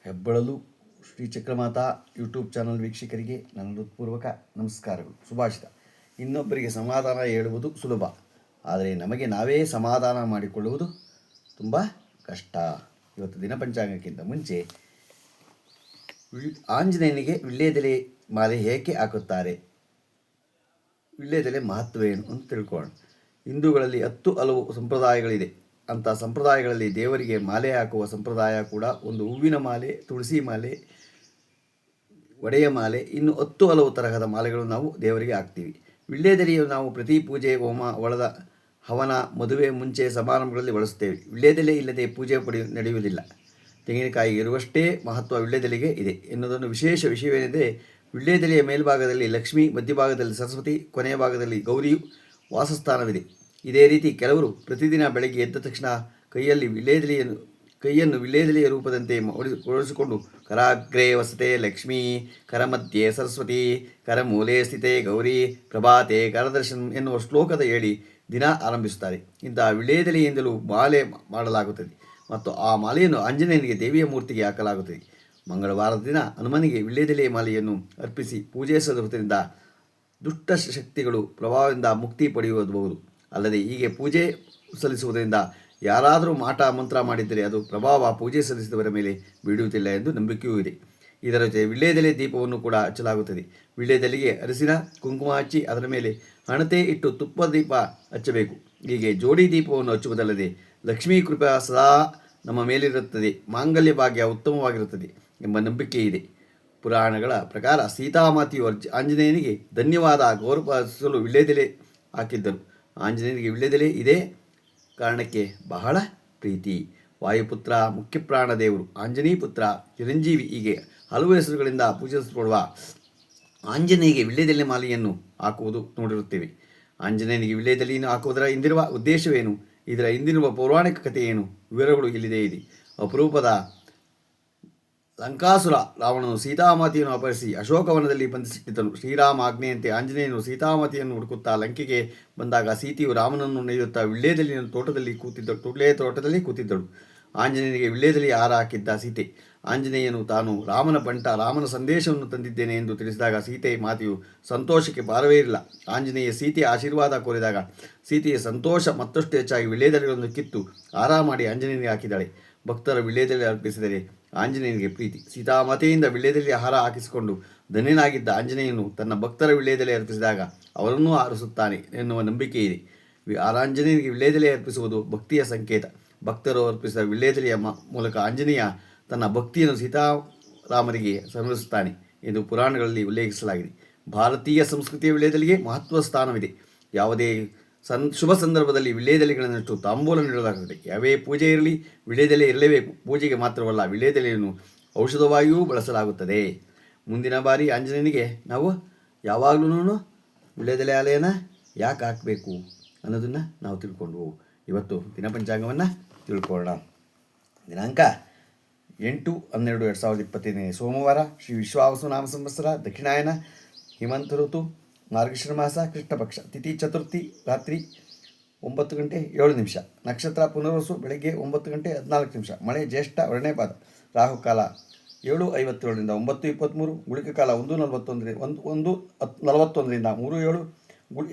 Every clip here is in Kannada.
ಹೆಬ್ಬಳಲು ಶ್ರೀ ಚಕ್ರಮಾತಾ ಯೂಟ್ಯೂಬ್ ಚಾನಲ್ ವೀಕ್ಷಕರಿಗೆ ನನ್ನ ಹೃತ್ಪೂರ್ವಕ ನಮಸ್ಕಾರಗಳು. ಸುಭಾಷಿತ: ಇನ್ನೊಬ್ಬರಿಗೆ ಸಮಾಧಾನ ಹೇಳುವುದು ಸುಲಭ, ಆದರೆ ನಮಗೆ ನಾವೇ ಸಮಾಧಾನ ಮಾಡಿಕೊಳ್ಳುವುದು ತುಂಬ ಕಷ್ಟ. ಇವತ್ತು ದಿನಪಂಚಾಂಗಕ್ಕಿಂತ ಮುಂಚೆ ಆಂಜನೇಯನಿಗೆ ವಿಳ್ಯೆದೆಲೆ ಮಾಲೆ ಏಕೆ ಹಾಕುತ್ತಾರೆ, ವಿಳ್ಯೆದೆಲೆ ಮಹತ್ವವೇನು ಅಂತ ತಿಳ್ಕೊಳ್ಳೋಣ. ಹಿಂದೂಗಳಲ್ಲಿ 10 ಹಲವು ಸಂಪ್ರದಾಯಗಳಿದೆ. ಅಂಥ ಸಂಪ್ರದಾಯಗಳಲ್ಲಿ ದೇವರಿಗೆ ಮಾಲೆ ಹಾಕುವ ಸಂಪ್ರದಾಯ ಕೂಡ ಒಂದು. ಹೂವಿನ ಮಾಲೆ, ತುಳಸಿ ಮಾಲೆ, ಒಡೆಯ ಮಾಲೆ, ಇನ್ನು 10 ಹಲವು ತರಹದ ಮಾಲೆಗಳು ನಾವು ದೇವರಿಗೆ ಹಾಕ್ತೀವಿ. ವಿಳ್ಯೆದೆಲೆಯು ನಾವು ಪ್ರತಿ ಪೂಜೆ, ಹೋಮ, ಒಳದ ಹವನ, ಮದುವೆ ಮುಂಚೆ ಸಮಾರಂಭಗಳಲ್ಲಿ ಬಳಸುತ್ತೇವೆ. ವಿಳ್ಯೆದೆಲೆ ಇಲ್ಲದೆ ಪೂಜೆ ನಡೆಯುವುದಿಲ್ಲ. ತೆಂಗಿನಕಾಯಿ ಇರುವಷ್ಟೇ ಮಹತ್ವ ವಿಳ್ಯೆದೆಲೆಗೆ ಇದೆ ಎನ್ನುವುದನ್ನು ವಿಷಯವೇನೆಂದರೆ, ವಿಳ್ಯೆದೆಲೆಯ ಮೇಲ್ಭಾಗದಲ್ಲಿ ಲಕ್ಷ್ಮಿ, ಮಧ್ಯಭಾಗದಲ್ಲಿ ಸರಸ್ವತಿ, ಕೊನೆಯ ಭಾಗದಲ್ಲಿ ಗೌರಿಯು ವಾಸಸ್ಥಾನವಿದೆ. ಇದೇ ರೀತಿ ಕೆಲವರು ಪ್ರತಿದಿನ ಬೆಳಗ್ಗೆ ಎದ್ದ ತಕ್ಷಣ ಕೈಯನ್ನು ವಿಳ್ಯೆದೆಲೆಯ ರೂಪದಂತೆ ಒಡಿಸಿಕೊಂಡು ಕರಾಗ್ರೇ ವಸತೆ ಲಕ್ಷ್ಮೀ, ಕರಮಧ್ಯೆ ಸರಸ್ವತಿ, ಕರಮೂಲೆ ಸ್ಥಿತೆ ಗೌರಿ, ಪ್ರಭಾತೆ ಕರದರ್ಶನ್ ಎನ್ನುವ ಶ್ಲೋಕದ ಹೇಳಿ ದಿನ ಆರಂಭಿಸುತ್ತಾರೆ. ಇಂತಹ ವಿಳ್ಯೆದೆಲೆಯಿಂದಲೂ ಮಾಲೆ ಮಾಡಲಾಗುತ್ತದೆ ಮತ್ತು ಆ ಮಾಲೆಯನ್ನು ಆಂಜನೇಯನಿಗೆ, ದೇವಿಯ ಮೂರ್ತಿಗೆ ಹಾಕಲಾಗುತ್ತದೆ. ಮಂಗಳವಾರದ ದಿನ ಹನುಮನಿಗೆ ವಿಳ್ಯೆದೆಲೆಯ ಮಾಲೆಯನ್ನು ಅರ್ಪಿಸಿ ಪೂಜಿಸುವುದರಿಂದ ದುಷ್ಟ ಶಕ್ತಿಗಳು ಪ್ರಭಾವದಿಂದ ಮುಕ್ತಿ ಪಡೆಯಬಹುದು. ಅಲ್ಲದೆ ಹೀಗೆ ಪೂಜೆ ಸಲ್ಲಿಸುವುದರಿಂದ ಯಾರಾದರೂ ಮಾಟ ಮಂತ್ರ ಮಾಡಿದ್ದರೆ ಅದು ಪ್ರಭಾವ ಪೂಜೆ ಸಲ್ಲಿಸಿದವರ ಮೇಲೆ ಬೀಳುವುದಿಲ್ಲ ಎಂದು ನಂಬಿಕೆಯೂ ಇದೆ. ಇದರ ಜೊತೆ ವಿಳ್ಯೆದೆಲೆ ದೀಪವನ್ನು ಕೂಡ ಹಚ್ಚಲಾಗುತ್ತದೆ. ವಿಳ್ಯೆದೆಲೆಗೆ ಅರಿಶಿನ ಕುಂಕುಮ ಹಚ್ಚಿ ಅದರ ಮೇಲೆ ಹಣತೆ ಇಟ್ಟು ತುಪ್ಪ ದೀಪ ಹಚ್ಚಬೇಕು. ಹೀಗೆ ಜೋಡಿ ದೀಪವನ್ನು ಹಚ್ಚುವುದಲ್ಲದೆ ಲಕ್ಷ್ಮೀ ಕೃಪಾ ಸದಾ ನಮ್ಮ ಮೇಲಿರುತ್ತದೆ, ಮಾಂಗಲ್ಯ ಭಾಗ್ಯ ಉತ್ತಮವಾಗಿರುತ್ತದೆ ಎಂಬ ನಂಬಿಕೆ ಇದೆ. ಪುರಾಣಗಳ ಪ್ರಕಾರ ಸೀತಾಮಾತೆಯು ಆಂಜನೇಯನಿಗೆ ಧನ್ಯವಾದ ಗೌರವಿಸಲು ವಿಳ್ಯೆದೆಲೆ ಹಾಕಿದ್ದರು. ಆಂಜನೇಯನಿಗೆ ವಿಳ್ಯೆದೆಲೆ ಇದೇ ಕಾರಣಕ್ಕೆ ಬಹಳ ಪ್ರೀತಿ. ವಾಯುಪುತ್ರ, ಮುಖ್ಯಪ್ರಾಣ ದೇವರು, ಆಂಜನೇಯ ಪುತ್ರ, ಚಿರಂಜೀವಿ, ಹೀಗೆ ಹಲವು ಹೆಸರುಗಳಿಂದ ಪೂಜಿಸಲ್ಪಡುವ ಆಂಜನೇಯನಿಗೆ ವಿಳ್ಯೆದೆಲೆ ಮಾಲೆಯನ್ನು ಹಾಕುವುದು ನೋಡಿರುತ್ತೇವೆ. ಆಂಜನೇಯನಿಗೆ ವಿಳ್ಯೆದೆಲೆಯನ್ನು ಹಾಕುವುದರ ಹಿಂದಿರುವ ಉದ್ದೇಶವೇನು, ಇದರ ಹಿಂದಿರುವ ಪೌರಾಣಿಕ ಕಥೆ ಏನು, ವಿವರಗಳು ಇಲ್ಲಿದೆ ಇದೆ. ಅಪರೂಪದ ಲಂಕಾಸುರ ರಾವಣನು ಸೀತಾಮಾತೆಯನ್ನು ಅಪಹರಿಸಿ ಅಶೋಕವನದಲ್ಲಿ ಬಂಧಿಸಿಟ್ಟಿದ್ದನು. ಶ್ರೀರಾಮ ಆಜ್ಞೆಯಂತೆ ಆಂಜನೇಯನು ಸೀತಾಮಾತೆಯನ್ನು ಹುಡುಕುತ್ತಾ ಲಂಕೆಗೆ ಬಂದಾಗ ಸೀತೆಯು ರಾಮನನ್ನು ನೆನೆಯುತ್ತಾ ವಿಳ್ಯೆದೆಲೆಯ ತೋಟದಲ್ಲಿ ಕೂತಿದ್ದಳು. ಆಂಜನೇಯನಿಗೆ ವಿಳ್ಯೆದೆಲೆಯ ಹಾರ ಹಾಕಿದ್ದ ಸೀತೆ. ಆಂಜನೇಯನು ತಾನು ರಾಮನ ಬಂಟ, ರಾಮನ ಸಂದೇಶವನ್ನು ತಂದಿದ್ದೇನೆ ಎಂದು ತಿಳಿಸಿದಾಗ ಸೀತೆ ಮಾತೆಯು ಸಂತೋಷಕ್ಕೆ ಪಾರವೇ ಇರಲಿಲ್ಲ. ಆಂಜನೇಯ ಸೀತೆಯ ಆಶೀರ್ವಾದ ಕೋರಿದಾಗ ಸೀತೆಯ ಸಂತೋಷ ಮತ್ತಷ್ಟು ಹೆಚ್ಚಾಗಿ ವಿಳ್ಯೆದೆಲೆಗಳನ್ನು ಕಿತ್ತು ಹಾರ ಮಾಡಿ ಆಂಜನೇಯನಿಗೆ ಹಾಕಿದ್ದಾಳೆ. ಭಕ್ತರ ವಿಳ್ಯೆದೆಲೆ ಅರ್ಪಿಸಿದರೆ ಆಂಜನೇಯನಿಗೆ ಪ್ರೀತಿ. ಸೀತಾಮಾತೆಯಿಂದ ವಿಳ್ಯೆದೆಲೆಯ ಹಾರ ಹಾಕಿಸಿಕೊಂಡು ಧನ್ಯನಾಗಿದ್ದ ಆಂಜನೇಯನು ತನ್ನ ಭಕ್ತರ ವಿಳ್ಯೆದೆಲೆ ಅರ್ಪಿಸಿದಾಗ ಅವರನ್ನೂ ಆರಿಸುತ್ತಾನೆ ಎನ್ನುವ ನಂಬಿಕೆ ಇದೆ. ಆಂಜನೇಯನಿಗೆ ವಿಳ್ಯೆದೆಲೆ ಅರ್ಪಿಸುವುದು ಭಕ್ತಿಯ ಸಂಕೇತ. ಭಕ್ತರು ಅರ್ಪಿಸಿದ ವಿಳ್ಯೆದೆಲೆಯ ಮೂಲಕ ಆಂಜನೇಯ ತನ್ನ ಭಕ್ತಿಯನ್ನು ಸೀತಾರಾಮರಿಗೆ ಸಮರ್ಪಿಸುತ್ತಾನೆ ಎಂದು ಪುರಾಣಗಳಲ್ಲಿ ಉಲ್ಲೇಖಿಸಲಾಗಿದೆ. ಭಾರತೀಯ ಸಂಸ್ಕೃತಿಯ ವಿಳ್ಯೆದೆಲೆಗೆ ಮಹತ್ವ ಸ್ಥಾನವಿದೆ. ಯಾವುದೇ ಶುಭ ಸಂದರ್ಭದಲ್ಲಿ ವಿಳ್ಯೆದೆಲೆಗಳನ್ನಷ್ಟು ತಾಂಬೂಲ ನೀಡಲಾಗುತ್ತದೆ. ಯಾವೇ ಪೂಜೆ ಇರಲಿ ವಿಳ್ಯೆದೆಲೆ ಇರಲೇಬೇಕು. ಪೂಜೆಗೆ ಮಾತ್ರವಲ್ಲ, ವಿಳ್ಯೆದೆಲೆಯನ್ನು ಔಷಧವಾಗಿಯೂ ಬಳಸಲಾಗುತ್ತದೆ. ಮುಂದಿನ ಬಾರಿ ಆಂಜನೇಯನಿಗೆ ನಾವು ಯಾವಾಗಲೂ ವಿಳ್ಯೆದೆಲೆ ಆಲೆಯನ್ನು ಯಾಕೆ ಹಾಕಬೇಕು ಅನ್ನೋದನ್ನು ನಾವು ತಿಳ್ಕೊಂಡ್ವು. ಇವತ್ತು ದಿನಪಂಚಾಂಗವನ್ನು ತಿಳ್ಕೊಳ್ಳೋಣ. ದಿನಾಂಕ 8/12/2025 ಸೋಮವಾರ, ಶ್ರೀ ವಿಶ್ವಾವಸು ನಾಮ ಸಂವತ್ಸರ, ದಕ್ಷಿಣಾಯನ, ಹೇಮಂತ ಋತು, ಮಾರ್ಗಶಿರ ಮಾಸ, ಕೃಷ್ಣ ಪಕ್ಷ, ತಿಥಿ ಚತುರ್ಥಿ, ರಾತ್ರಿ 9:07. ನಕ್ಷತ್ರ ಪುನರ್ವಸು, ಬೆಳಗ್ಗೆ 9:14. ಮಳೆ ಜ್ಯೇಷ್ಠ, ಎರಡನೇ ಪಾದ. ರಾಹುಕಾಲ 7:57 9:23. ಗುಳಿಕ ಕಾಲ 1:41 3:07.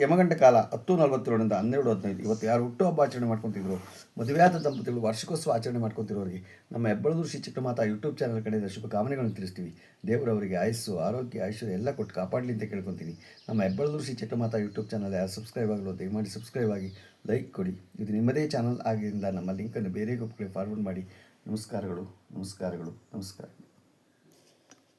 ಯಮಗಂಟ ಕಾಲ 10:47 12:15. ಇವತ್ತು ಯಾರು ಹುಟ್ಟು ಹಬ್ಬ ಆಚರಣೆ ಮಾಡ್ಕೊತಿದ್ರು, ಮದುವೆಯಾದ ದಂಪತಿಗಳು ವಾರ್ಷಿಕೋತ್ಸವ ಆಚರಣೆ ಮಾಡ್ಕೊತಿರೋರಿಗೆ ನಮ್ಮ ಹೆಬ್ಬಳಲು ಶ್ರೀ ಚಕ್ರಮಾತಾ ಯೂಟ್ಯೂಬ್ ಚಾನಲ್ ಕಡೆಯಿಂದ ಶುಭಕಾಮನೆಗಳನ್ನು ತಿಳಿಸ್ತೀವಿ. ದೇವರವರಿಗೆ ಆಯಸ್ಸು, ಆರೋಗ್ಯ, ಐಶ್ವರ್ಯ ಎಲ್ಲ ಕೊಟ್ಟು ಕಾಪಾಡಲಿ ಅಂತ ಕೇಳ್ಕೊತೀನಿ. ನಮ್ಮ ಹೆಬ್ಬಳಲು ಶ್ರೀ ಚಕ್ರಮಾತಾ ಯೂಟ್ಯೂಬ್ ಚಾನಲ್ ಯಾರು ಸಬ್ಸ್ಕ್ರೈಬ್ ಆಗಲು ದಯಮಾಡಿ ಸಬ್ಸ್ಕ್ರೈಬ್ ಆಗಿ ಲೈಕ್ ಕೊಡಿ. ಇದು ನಿಮ್ಮದೇ ಚಾನಲ್ ಆಗಿದ್ದರಿಂದ ನಮ್ಮ ಲಿಂಕನ್ನು ಬೇರೆ ಗ್ರೂಪ್ಗಳಿಗೆ ಫಾರ್ವರ್ಡ್ ಮಾಡಿ. ನಮಸ್ಕಾರಗಳು.